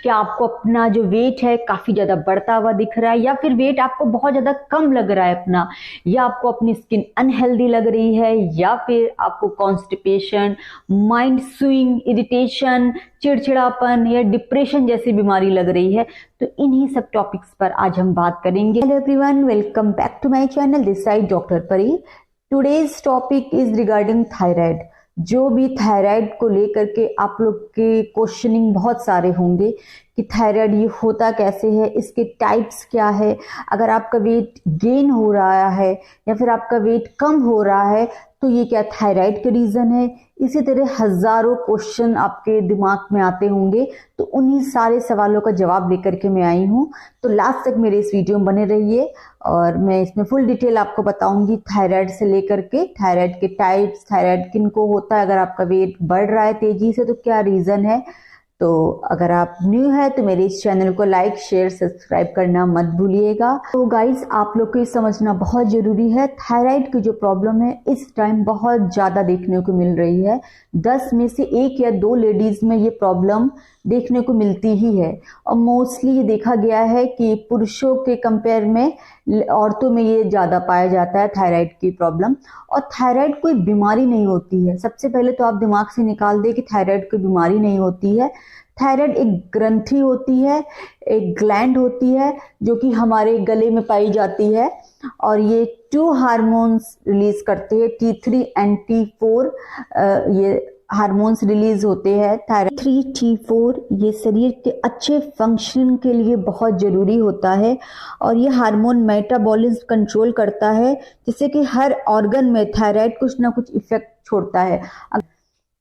क्या आपको अपना जो वेट है काफी ज्यादा बढ़ता हुआ दिख रहा है, या फिर वेट आपको बहुत ज्यादा कम लग रहा है अपना, या आपको अपनी स्किन अनहेल्दी लग रही है, या फिर आपको कॉन्स्टिपेशन, माइंड स्विंग, इरिटेशन, चिड़चिड़ापन या डिप्रेशन जैसी बीमारी लग रही है। तो इन्हीं सब टॉपिक्स पर आज हम बात करेंगे। Hello everyone, welcome back to my channel, this side doctor Pari. Today's topic is regarding thyroid. जो भी थायराइड को लेकर के आप लोग के क्वेश्चनिंग बहुत सारे होंगे कि थायराइड ये होता कैसे है, इसके टाइप्स क्या है, अगर आपका वेट गेन हो रहा है या फिर आपका वेट कम हो रहा है तो ये क्या थायराइड के रीज़न है। इसी तरह हजारों क्वेश्चन आपके दिमाग में आते होंगे, तो उन्हीं सारे सवालों का जवाब लेकर के मैं आई हूँ। तो लास्ट तक मेरे इस वीडियो में बने रहिए और मैं इसमें फुल डिटेल आपको बताऊंगी थायराइड से लेकर के थायराइड के टाइप्स, थायराइड किन को होता है, अगर आपका वेट बढ़ रहा है तेजी से तो क्या रीज़न है। तो अगर आप न्यू है तो मेरे इस चैनल को लाइक, शेयर, सब्सक्राइब करना मत भूलिएगा। तो गाइस, आप लोग को ये समझना बहुत जरूरी है, थायराइड की जो प्रॉब्लम है इस टाइम बहुत ज़्यादा देखने को मिल रही है। 10 में से 1 या 2 लेडीज में ये प्रॉब्लम देखने को मिलती ही है, और मोस्टली ये देखा गया है कि पुरुषों के कंपेयर में औरतों में ये ज़्यादा पाया जाता है थायराइड की प्रॉब्लम। और थायराइड कोई बीमारी नहीं होती है, सबसे पहले तो आप दिमाग से निकाल दें कि थायराइड कोई बीमारी नहीं होती है। थायराइड एक ग्रंथि होती है, एक ग्लैंड होती है जो कि हमारे गले में पाई जाती है, और ये 2 हार्मोन्स रिलीज करते हैं, T3 एंड T4। ये हार्मोन्स रिलीज होते हैं। थायराइड T3 T4 ये शरीर के अच्छे फंक्शन के लिए बहुत जरूरी होता है, और ये हार्मोन मेटाबॉलिज्म कंट्रोल करता है, जिससे कि हर ऑर्गन में थायराइड कुछ ना कुछ इफेक्ट छोड़ता है।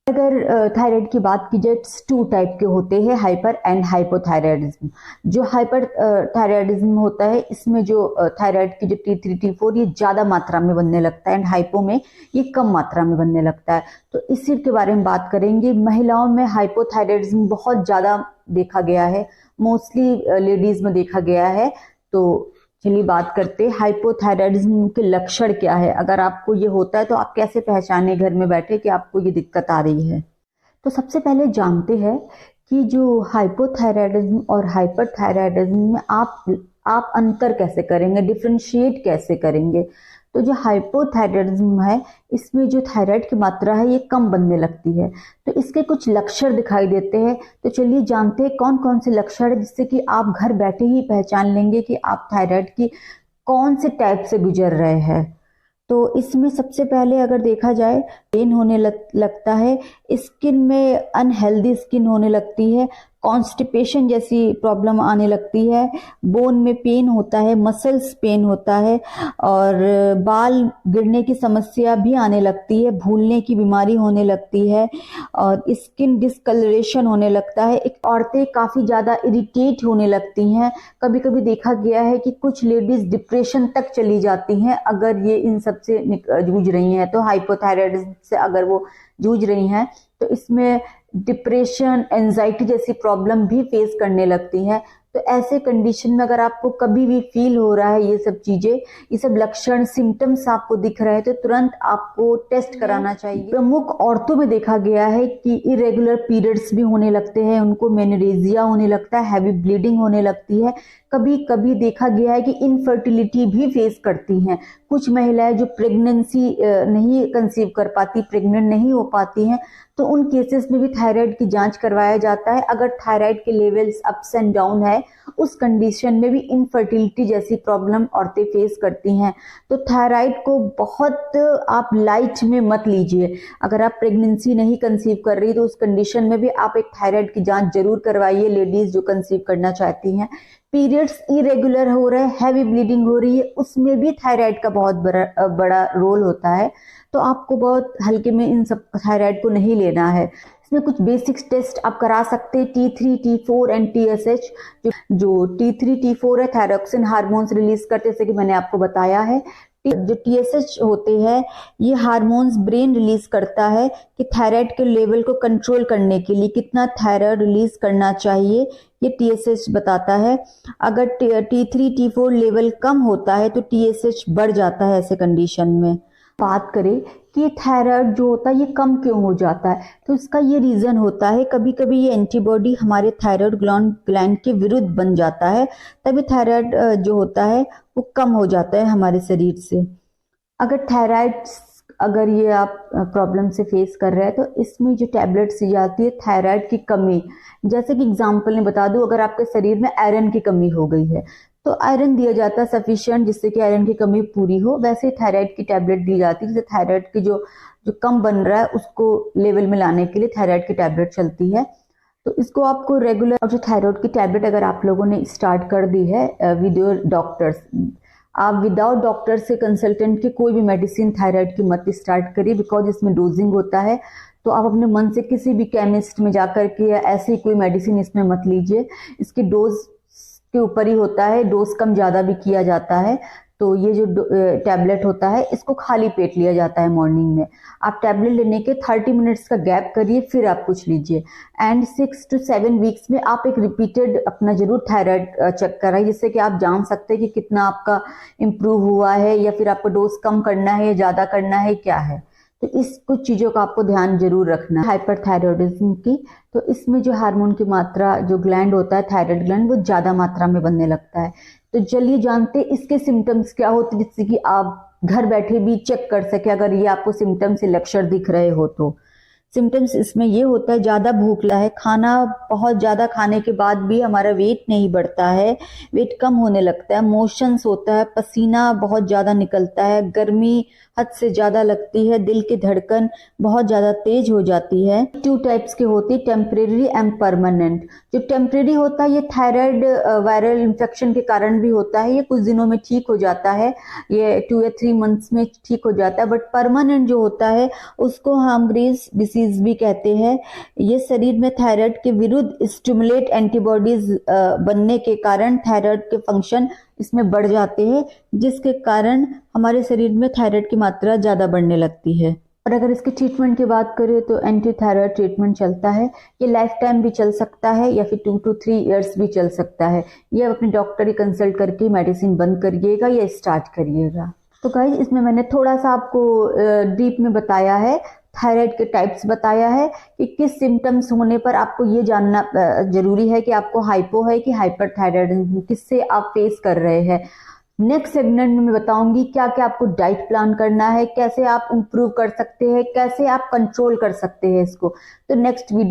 अगर थायराइड की बात की जाए, 2 टाइप के होते हैं, हाइपर एंड हाइपोथायराइडिज्म। जो हाइपर थायराइडिज्म होता है इसमें जो थायराइड की जो T3 T4 ये ज़्यादा मात्रा में बनने लगता है, एंड हाइपो में ये कम मात्रा में बनने लगता है। तो इसी के बारे में बात करेंगे। महिलाओं में हाइपोथायराइडिज्म बहुत ज़्यादा देखा गया है, मोस्टली लेडीज में देखा गया है। तो चलिए बात करते हैं हाइपोथायराइडिज्म के लक्षण क्या है। अगर आपको ये होता है तो आप कैसे पहचाने घर में बैठे कि आपको ये दिक्कत आ रही है। तो सबसे पहले जानते हैं कि जो हाइपोथायराइडिज्म और हाइपरथायराइडिज्म में आप अंतर कैसे करेंगे, डिफरेंशिएट कैसे करेंगे। तो जो हाइपोथायराइडिज्म है इसमें जो थायराइड की मात्रा है ये कम बनने लगती है, तो इसके कुछ लक्षण दिखाई देते हैं। तो चलिए जानते हैं कौन कौन से लक्षण है, जिससे कि आप घर बैठे ही पहचान लेंगे कि आप थायराइड की कौन से टाइप से गुजर रहे हैं। तो इसमें सबसे पहले अगर देखा जाए, पेन होने लगता है, स्किन में अनहेल्दी स्किन होने लगती है, कॉन्स्टिपेशन जैसी प्रॉब्लम आने लगती है, बोन में पेन होता है, मसल्स पेन होता है, और बाल गिरने की समस्या भी आने लगती है, भूलने की बीमारी होने लगती है, और स्किन डिस्कलरेशन होने लगता है। एक औरतें काफ़ी ज़्यादा इरिटेट होने लगती हैं। कभी कभी देखा गया है कि कुछ लेडीज डिप्रेशन तक चली जाती हैं अगर ये इन सब से जूझ रही हैं। तो हाइपोथायराइडिज्म से अगर वो जूझ रही हैं तो इसमें डिप्रेशन, एंजाइटी जैसी प्रॉब्लम भी फेस करने लगती हैं। तो ऐसे कंडीशन में अगर आपको कभी भी फील हो रहा है ये सब चीजें, ये सब लक्षण, सिम्टम्स आपको दिख रहे हैं, तो तुरंत आपको टेस्ट कराना चाहिए। प्रमुख औरतों में देखा गया है कि इरेगुलर पीरियड्स भी होने लगते हैं, उनको मेनोरेजिया होने लगता है, हैवी ब्लीडिंग होने लगती है। कभी कभी देखा गया है कि इनफर्टिलिटी भी फेस करती हैं। कुछ महिलाएं जो प्रेगनेंसी नहीं कंसीव कर पाती, प्रेग्नेंट नहीं हो पाती हैं, तो उन केसेस में भी थायराइड की जांच करवाया जाता है। अगर थायराइड के लेवल्स अप्स एंड डाउन है, उस कंडीशन में भी इनफर्टिलिटी जैसी प्रॉब्लम औरतें फेस करती हैं। तो थायराइड को बहुत आप लाइट में मत लीजिए। अगर आप प्रेगनेंसी नहीं कंसीव कर रही तो उस कंडीशन में भी आप एक थायराइड की जांच जरूर करवाइए, लेडीज जो कंसीव करना चाहती हैं। पीरियड्स इरेगुलर हो रहे हैं, हैवी ब्लीडिंग हो रही है, उसमें भी थायराइड का बहुत बड़ा रोल होता है। तो आपको बहुत हल्के में इन सब थायराइड को नहीं लेना है। इसमें कुछ बेसिक्स टेस्ट आप करा सकते हैं, T3 T4 एंड TSH। जो T3 T4 है थायरोक्सिन हार्मोन्स रिलीज करते, जैसे कि मैंने आपको बताया है। जो TSH होते हैं ये हार्मोन्स ब्रेन रिलीज करता है कि थायराइड के लेवल को कंट्रोल करने के लिए कितना थायराइड रिलीज करना चाहिए, ये TSH बताता है। अगर T3 T4 लेवल कम होता है तो TSH बढ़ जाता है ऐसे कंडीशन में। बात करें कि थायराइड जो होता है ये कम क्यों हो जाता है। तो इसका ये रीज़न होता है, कभी कभी ये एंटीबॉडी हमारे थायराइड ग्लैंड के विरुद्ध बन जाता है, तभी थायराइड जो होता है वो कम हो जाता है हमारे शरीर से। अगर ये आप प्रॉब्लम से फेस कर रहे हैं तो इसमें जो टैबलेट्स दी जाती है थायराइड की कमी, जैसे कि एग्जांपल में बता दूं, अगर आपके शरीर में आयरन की कमी हो गई है तो आयरन दिया जाता है सफिशिएंट, जिससे कि आयरन की कमी पूरी हो। वैसे ही थायराइड की टैबलेट दी जाती है, जैसे थायराइड की जो जो कम बन रहा है उसको लेवल में लाने के लिए थायराइड की टैबलेट चलती है। तो इसको आपको रेगुलर, और जो थायराइड की टैबलेट अगर आप लोगों ने स्टार्ट कर दी है आप विदाउट डॉक्टर से कंसल्टेंट के कोई भी मेडिसिन थायराइड की मत स्टार्ट करिए, बिकॉज इसमें डोजिंग होता है। तो आप अपने मन से किसी भी केमिस्ट में जाकर के या ऐसी कोई मेडिसिन इसमें मत लीजिए, इसकी डोज के ऊपर ही होता है, डोज कम ज़्यादा भी किया जाता है। तो ये जो टैबलेट होता है इसको खाली पेट लिया जाता है मॉर्निंग में। आप टैबलेट लेने के 30 मिनट्स का गैप करिए, फिर आप कुछ लीजिए। एंड 6 to 7 वीक्स में आप एक रिपीटेड अपना जरूर थायराइड चेक कराइए, जिससे कि आप जान सकते हैं कि कितना आपका इम्प्रूव हुआ है, या फिर आपको डोज कम करना है या ज़्यादा करना है, क्या है। तो इस कुछ चीज़ों का आपको ध्यान जरूर रखना है। हाइपरथायरॉयडिज्म की, तो इसमें जो हार्मोन की मात्रा, जो ग्लैंड होता है थायराइड ग्लैंड, वो ज़्यादा मात्रा में बनने लगता है। तो चलिए जानते इसके सिम्टम्स क्या होते हैं, जिससे कि आप घर बैठे भी चेक कर सके अगर ये आपको सिम्टम्स से लक्षण दिख रहे हो तो। सिम्टम्स इसमें ये होता है, ज़्यादा भूख है, खाना बहुत ज़्यादा खाने के बाद भी हमारा वेट नहीं बढ़ता है, वेट कम होने लगता है, मोशंस होता है, पसीना बहुत ज़्यादा निकलता है, गर्मी हद से ज़्यादा लगती है, दिल की धड़कन बहुत ज़्यादा तेज हो जाती है। 2 टाइप्स के होती है, टेम्परेरी एंड परमानेंट। जो टेम्परेरी होता है ये थायराइड वायरल इन्फेक्शन के कारण भी होता है, ये कुछ दिनों में ठीक हो जाता है, ये 2 या 3 मंथ्स में ठीक हो जाता है। बट परमानेंट जो होता है उसको हार्मग्रीव्स डिसीज भी कहते हैं। ये शरीर में थायराइड के विरुद्ध स्टिमुलेट एंटीबॉडीज बनने के कारण थायराइड के फंक्शन इसमें बढ़ जाते हैं, जिसके कारण हमारे शरीर में थायराइड की मात्रा ज़्यादा बढ़ने लगती है। और अगर इसके ट्रीटमेंट की बात करें तो एंटी थायराइड ट्रीटमेंट चलता है, ये लाइफ टाइम भी चल सकता है या फिर 2 to 3 ईयर्स भी चल सकता है। ये अपने डॉक्टर की कंसल्ट करके मेडिसिन बंद करिएगा या स्टार्ट करिएगा। तो गाइस, इसमें मैंने थोड़ा सा आपको डीप में बताया है, थायराइड के टाइप्स बताया है कि किस सिम्टम्स होने पर आपको ये जानना जरूरी है कि आपको हाइपो है कि हाइपरथायराइडिज्म, किससे आप फेस कर रहे हैं। नेक्स्ट सेगमेंट में मैं बताऊंगी क्या क्या आपको डाइट प्लान करना है, कैसे आप इंप्रूव कर सकते हैं, कैसे आप कंट्रोल कर सकते हैं इसको। तो नेक्स्ट वीडियो